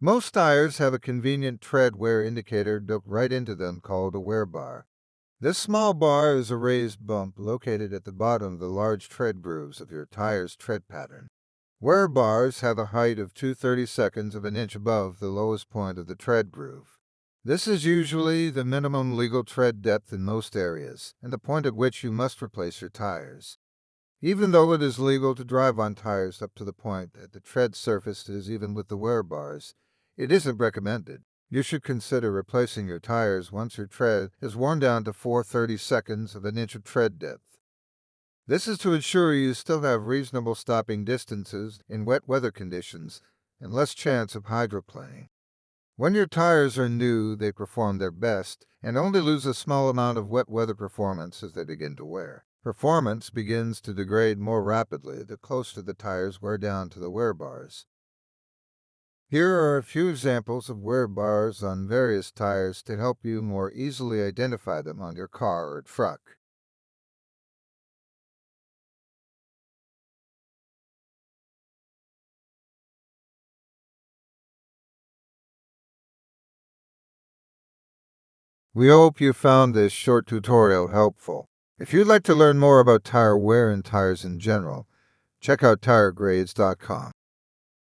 Most tires have a convenient tread wear indicator built right into them called a wear bar. This small bar is a raised bump located at the bottom of the large tread grooves of your tire's tread pattern. Wear bars have a height of 2/32 of an inch above the lowest point of the tread groove. This is usually the minimum legal tread depth in most areas, and the point at which you must replace your tires. Even though it is legal to drive on tires up to the point that the tread surface is even with the wear bars, it isn't recommended. You should consider replacing your tires once your tread is worn down to 4/32 of an inch of tread depth. This is to ensure you still have reasonable stopping distances in wet weather conditions and less chance of hydroplaning. When your tires are new, they perform their best and only lose a small amount of wet weather performance as they begin to wear. Performance begins to degrade more rapidly the closer the tires wear down to the wear bars. Here are a few examples of wear bars on various tires to help you more easily identify them on your car or truck. We hope you found this short tutorial helpful. If you'd like to learn more about tire wear and tires in general, check out tiregrades.com.